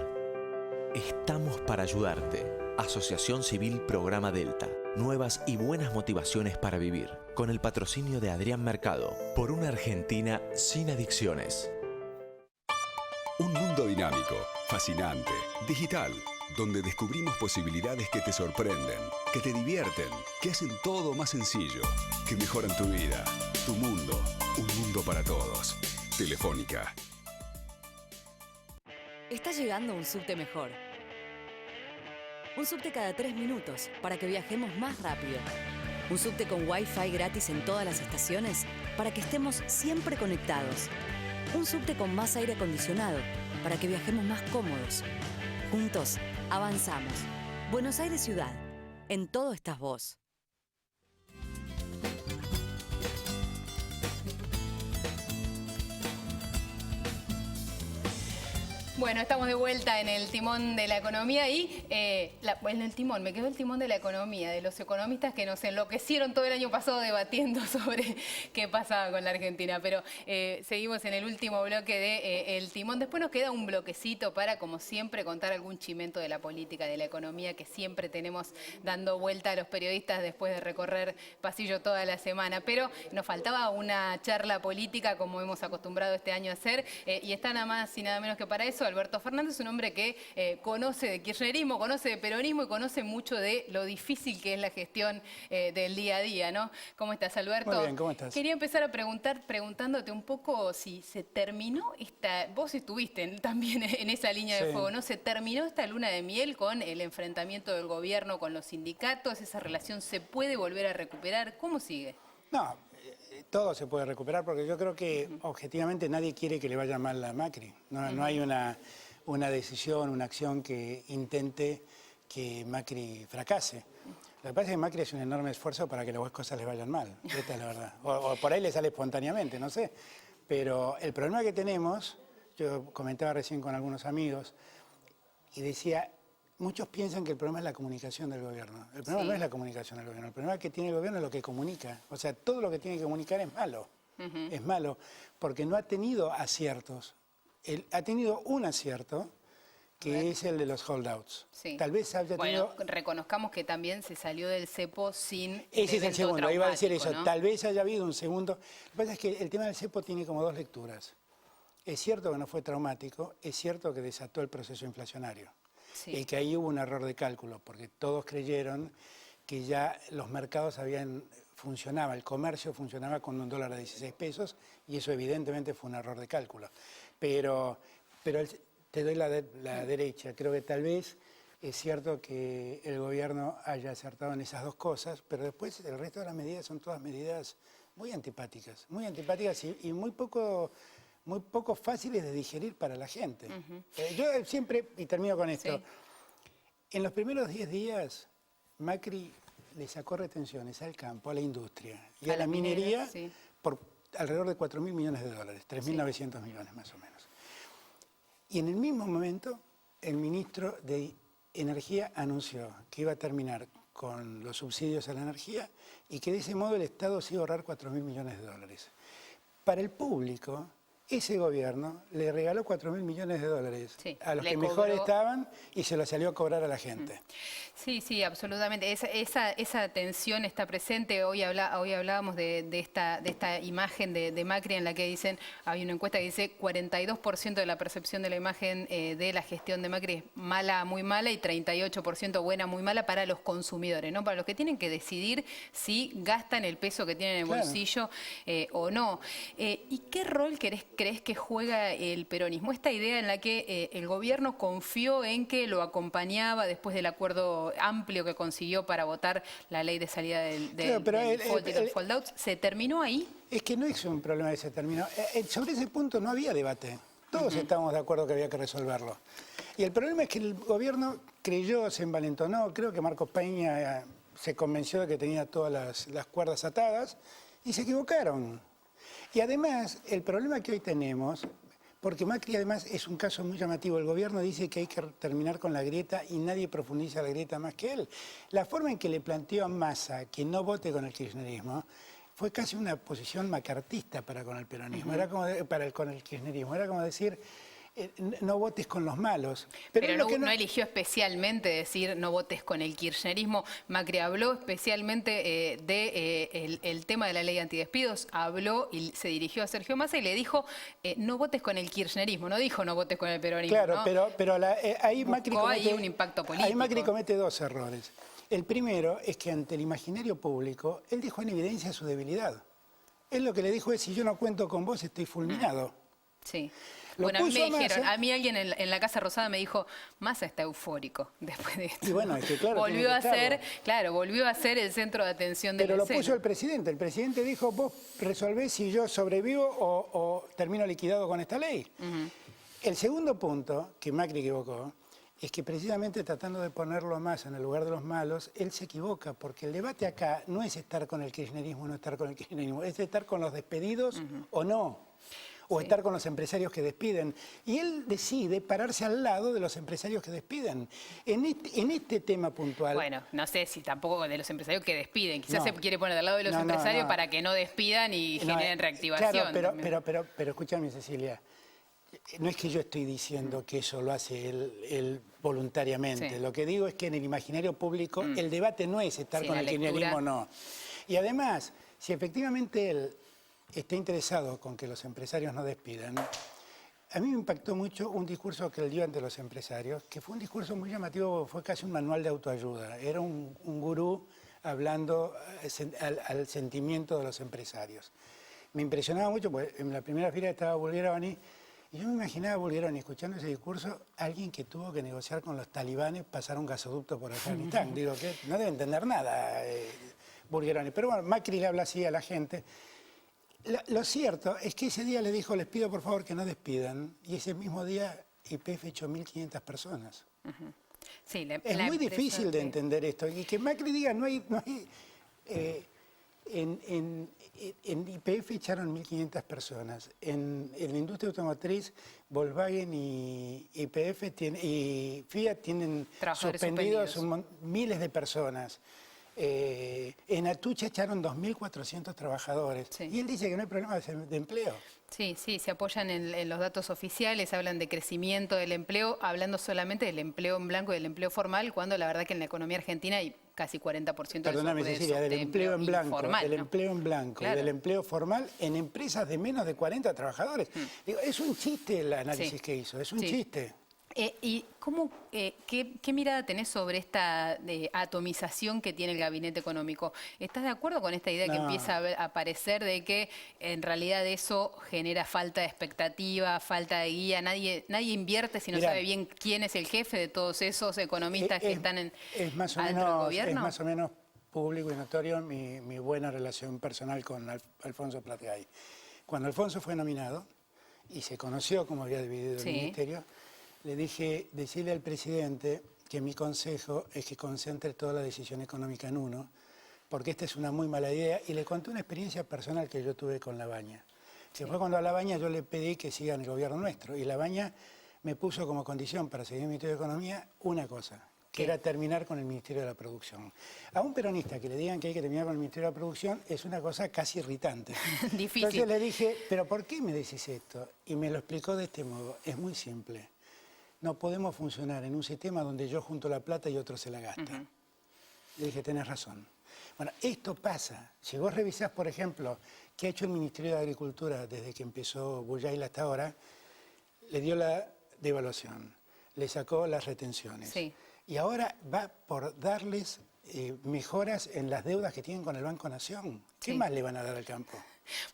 estamos para ayudarte. Asociación Civil Programa Delta. Nuevas y buenas motivaciones para vivir. Con el patrocinio de Adrián Mercado. Por una Argentina sin adicciones. Un mundo dinámico, fascinante, digital, donde descubrimos posibilidades que te sorprenden, que te divierten, que hacen todo más sencillo, que mejoran tu vida, tu mundo, un mundo para todos. Telefónica. Está llegando un subte mejor. Un subte cada 3 minutos para que viajemos más rápido. Un subte con Wi-Fi gratis en todas las estaciones para que estemos siempre conectados. Un subte con más aire acondicionado para que viajemos más cómodos. Juntos, avanzamos. Buenos Aires Ciudad. En todo estás vos. Bueno, estamos de vuelta en el timón de la economía y me quedó el timón de la economía, de los economistas que nos enloquecieron todo el año pasado debatiendo sobre qué pasaba con la Argentina. Pero seguimos en el último bloque de El Timón. Después nos queda un bloquecito para, como siempre, contar algún chimento de la política, de la economía que siempre tenemos dando vuelta a los periodistas después de recorrer pasillo toda la semana. Pero nos faltaba una charla política como hemos acostumbrado este año a hacer y está nada más y nada menos que para eso caso, Alberto Fernández es un hombre que conoce de kirchnerismo, conoce de peronismo y conoce mucho de lo difícil que es la gestión del día a día, ¿no? ¿Cómo estás, Alberto? Muy bien, ¿cómo estás? Quería empezar a preguntándote un poco si se terminó vos estuviste también en esa línea de fuego, ¿no? ¿Se terminó esta luna de miel con el enfrentamiento del gobierno con los sindicatos? ¿Esa relación se puede volver a recuperar? ¿Cómo sigue? No, todo se puede recuperar porque yo creo que objetivamente nadie quiere que le vaya mal a Macri. No hay una decisión, una acción que intente que Macri fracase. Lo que pasa es que Macri hace un enorme esfuerzo para que las cosas le vayan mal, esta es la verdad. O por ahí le sale espontáneamente, no sé. Pero el problema que tenemos, yo comentaba recién con algunos amigos y decía, muchos piensan que el problema es la comunicación del gobierno. El problema no es la comunicación del gobierno, el problema que tiene el gobierno es lo que comunica. O sea, todo lo que tiene que comunicar es malo. Es malo porque no ha tenido aciertos. Ha tenido un acierto, que es el de los holdouts. Sí. Tal vez haya tenido... reconozcamos que también se salió del cepo sin Ese es el segundo, iba a decir eso. ¿no? Tal vez haya habido un segundo. Lo que pasa es que el tema del cepo tiene como dos lecturas. Es cierto que no fue traumático, es cierto que desató el proceso inflacionario. Sí. Y que ahí hubo un error de cálculo, porque todos creyeron que ya los mercados funcionaba, el comercio funcionaba con un dólar a 16 pesos, y eso evidentemente fue un error de cálculo. Pero te doy la derecha, creo que tal vez es cierto que el gobierno haya acertado en esas dos cosas, pero después el resto de las medidas son todas medidas muy antipáticas y muy poco fáciles de digerir para la gente. Yo siempre, y termino con esto, en los primeros 10 días Macri le sacó retenciones al campo, a la industria y a la minería por alrededor de 4.000 millones de dólares, 3.900 millones más o menos. Y en el mismo momento el ministro de Energía anunció que iba a terminar con los subsidios a la energía y que de ese modo el Estado se iba a ahorrar 4.000 millones de dólares. Para el público, ese gobierno le regaló 4.000 millones de dólares a los que mejor estaban y se lo salió a cobrar a la gente. Sí, absolutamente. Esa tensión está presente. Hoy hablábamos de esta imagen de Macri en la que dicen, hay una encuesta que dice 42% de la percepción de la imagen de la gestión de Macri es mala, muy mala, y 38% buena, muy mala para los consumidores, ¿no? Para los que tienen que decidir si gastan el peso que tienen en el bolsillo o no. ¿Y qué rol crees que juega el peronismo? Esta idea en la que el gobierno confió en que lo acompañaba después del acuerdo amplio que consiguió para votar la ley de salida del default y los holdouts, ¿se terminó ahí? Es que no es un problema que se terminó. Sobre ese punto no había debate. Todos estábamos de acuerdo que había que resolverlo. Y el problema es que el gobierno creyó, se envalentonó. Creo que Marcos Peña se convenció de que tenía todas las cuerdas atadas y se equivocaron. Y además, el problema que hoy tenemos, porque Macri además es un caso muy llamativo, el gobierno dice que hay que terminar con la grieta y nadie profundiza la grieta más que él. La forma en que le planteó a Massa que no vote con el kirchnerismo fue casi una posición macartista para con el peronismo, era como con el kirchnerismo, era como decir, no votes con los malos. Pero no eligió especialmente decir no votes con el kirchnerismo. Macri habló especialmente del tema de la ley antidespidos, habló y se dirigió a Sergio Massa y le dijo no votes con el kirchnerismo, no dijo no votes con el peronismo. Claro, ¿no? pero ahí Macri un impacto político. Ahí Macri comete dos errores. El primero es que ante el imaginario público, él dejó en evidencia su debilidad. Él lo que le dijo es, si yo no cuento con vos, estoy fulminado. Sí. Bueno, a mí me dijeron, a mí alguien en la Casa Rosada me dijo, Massa está eufórico después de esto. Y bueno, es que claro, volvió a ser el centro de atención del Pero lo puso el presidente. El presidente dijo, vos resolvés si yo sobrevivo o termino liquidado con esta ley. El segundo punto, que Macri equivocó, es que precisamente tratando de ponerlo más en el lugar de los malos, él se equivoca, porque el debate acá no es estar con el kirchnerismo o no estar con el kirchnerismo, es estar con los despedidos o no. O estar con los empresarios que despiden. Y él decide pararse al lado de los empresarios que despiden. En este tema puntual... Bueno, no sé si tampoco de los empresarios que despiden. Quizás se quiere poner al lado de los empresarios para que no despidan y generen reactivación. Claro, pero escúchame, Cecilia. No es que yo estoy diciendo que eso lo hace él voluntariamente. Lo que digo es que en el imaginario público el debate no es estar con el kirchnerismo o no. Y además, si efectivamente él está interesado con que los empresarios no despidan, A mí me impactó mucho un discurso que él dio ante los empresarios, que fue un discurso muy llamativo, fue casi un manual de autoayuda. Era un gurú hablando al sentimiento de los empresarios. Me impresionaba mucho, porque en la primera fila estaba Bulgeroni, y yo me imaginaba a Bulgeroni escuchando ese discurso, alguien que tuvo que negociar con los talibanes, pasar un gasoducto por Afganistán. Digo, que no debe entender nada Bulgeroni. Pero bueno, Macri le habla así a la gente. Lo cierto es que ese día le dijo, les pido por favor que no despidan, y ese mismo día YPF echó 1.500 personas. Sí, es muy difícil de entender esto, y que Macri diga, en YPF echaron 1.500 personas, en la industria automotriz, Volkswagen y YPF y Fiat tienen suspendidos miles de personas. En Atucha echaron 2.400 trabajadores. Sí. Y él dice que no hay problema de empleo. Sí, sí, se apoyan en los datos oficiales, hablan de crecimiento del empleo, hablando solamente del empleo en blanco y del empleo formal, cuando la verdad que en la economía argentina hay casi 40% Perdóname, Cecilia, del empleo en blanco, informal, del empleo en blanco y del empleo formal en empresas de menos de 40 trabajadores. Digo, es un chiste el análisis que hizo, es un chiste. ¿Y qué mirada tenés sobre esta atomización que tiene el gabinete económico? ¿Estás de acuerdo con esta idea que empieza a aparecer de que en realidad eso genera falta de expectativa, falta de guía? Nadie invierte si no sabe bien quién es el jefe de todos esos economistas que están adentro del gobierno. Es más o menos público y notorio mi buena relación personal con Alfonso Pratgay. Cuando Alfonso fue nominado y se conoció cómo había dividido el ministerio, le dije, decirle al presidente que mi consejo es que concentre toda la decisión económica en uno, porque esta es una muy mala idea, y le conté una experiencia personal que yo tuve con Labaña. Que fue cuando a Labaña yo le pedí que siga en el gobierno nuestro, y Labaña me puso como condición para seguir el Ministerio de Economía una cosa, que era terminar con el Ministerio de la Producción. A un peronista que le digan que hay que terminar con el Ministerio de la Producción es una cosa casi irritante. Difícil. Entonces le dije, ¿pero por qué me decís esto? Y me lo explicó de este modo, es muy simple. No podemos funcionar en un sistema donde yo junto la plata y otro se la gasta. Le dije, tenés razón. Bueno, esto pasa. Si vos revisás, por ejemplo, qué ha hecho el Ministerio de Agricultura desde que empezó Bullay hasta ahora, le dio la devaluación, le sacó las retenciones. Sí. Y ahora va por darles mejoras en las deudas que tienen con el Banco Nación. ¿Qué más le van a dar al campo?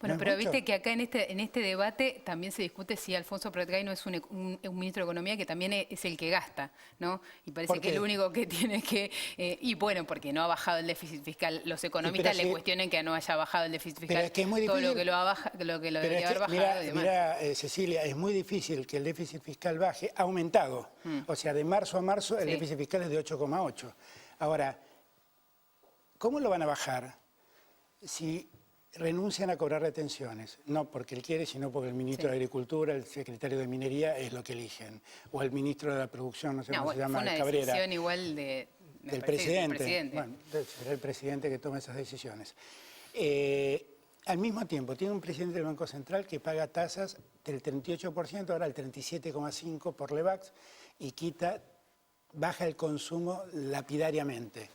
Bueno, pero viste que acá en este debate también se discute si Alfonso Pratgay no es un ministro de Economía que también es el que gasta, ¿no? Y parece que el único que tiene que... y bueno, porque no ha bajado el déficit fiscal. Los economistas le cuestionan que no haya bajado el déficit fiscal. Es que es muy difícil, todo lo que lo debería haber bajado. Mira, Cecilia, es muy difícil que el déficit fiscal baje, ha aumentado. O sea, de marzo a marzo el déficit fiscal es de 8,8. Ahora, ¿cómo lo van a bajar si renuncian a cobrar retenciones? No porque él quiere, sino porque el ministro de Agricultura, el secretario de Minería es lo que eligen. O el ministro de la Producción, no sé cómo se llama, fue una Cabrera. Decisión igual del presidente. Bueno, será el presidente que toma esas decisiones. Al mismo tiempo, tiene un presidente del Banco Central que paga tasas del 38%, ahora el 37,5% por Levax, y baja el consumo lapidariamente.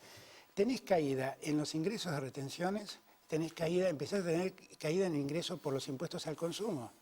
Tenés caída en los ingresos de retenciones, empezás a tener caída en ingresos por los impuestos al consumo.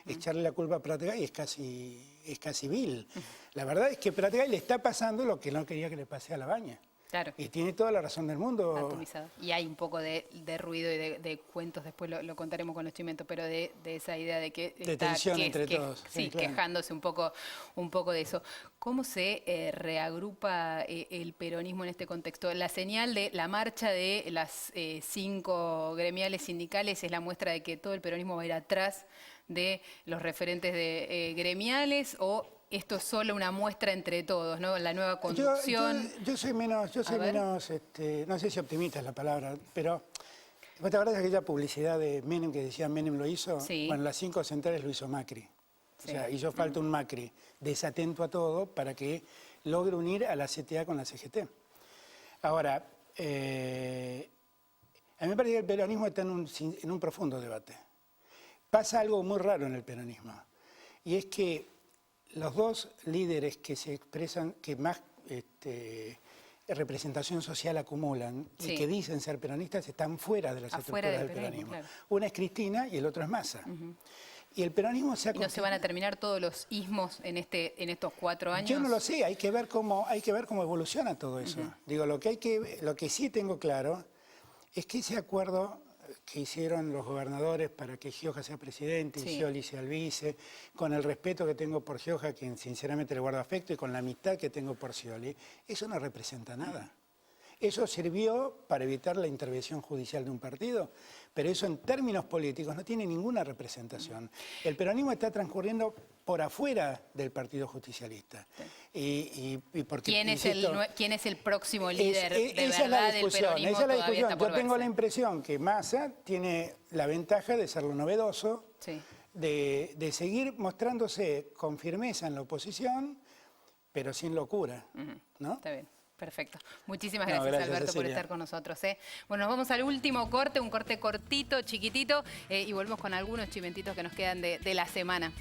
Echarle la culpa a Pratgay es casi vil. La verdad es que Pratgay le está pasando lo que no quería que le pase a Labaña. Claro. Y tiene toda la razón del mundo. Atomizado. Y hay un poco de ruido y de cuentos, después lo contaremos con los chimentos, pero de esa idea de que de está tensión entre todos. Sí, claro. Quejándose un poco de eso. ¿Cómo se reagrupa el peronismo en este contexto? La señal de la marcha de las 5 gremiales sindicales es la muestra de que todo el peronismo va a ir atrás de los referentes de gremiales, o esto es solo una muestra entre todos, ¿no? La nueva conducción. Yo soy menos, no sé si optimista es la palabra, pero ¿vos te acordás de aquella publicidad de Menem que decía Menem lo hizo? Sí. Bueno, las 5 centrales lo hizo Macri. O sea, hizo falta un Macri desatento a todo para que logre unir a la CTA con la CGT. Ahora, a mí me parece que el peronismo está en un profundo debate. Pasa algo muy raro en el peronismo, y es que los dos líderes que se expresan, que más representación social acumulan y que dicen ser peronistas, están fuera de las estructuras del peronismo. Claro. Una es Cristina y el otro es Massa. Y el peronismo se ha ¿Y no se van a terminar todos los ismos en estos 4 años? Yo no lo sé, hay que ver cómo evoluciona todo eso. Digo, lo que sí tengo claro es que ese acuerdo que hicieron los gobernadores para que Gioja sea presidente y Scioli sea el vice, con el respeto que tengo por Gioja, a quien sinceramente le guardo afecto, y con la amistad que tengo por Scioli, eso no representa nada. Eso sirvió para evitar la intervención judicial de un partido, pero eso en términos políticos no tiene ninguna representación. El peronismo está transcurriendo por afuera del Partido Justicialista. Y porque, ¿Quién es el próximo líder de esa verdad del peronismo? Esa es la discusión. Yo tengo la impresión que Massa tiene la ventaja de ser lo novedoso, de seguir mostrándose con firmeza en la oposición, pero sin locura, ¿no? Está bien. Perfecto. Muchísimas gracias, Alberto, por Cecilia. estar con nosotros. Bueno, nos vamos al último corte, un corte cortito, chiquitito, y volvemos con algunos chimentitos que nos quedan de la semana.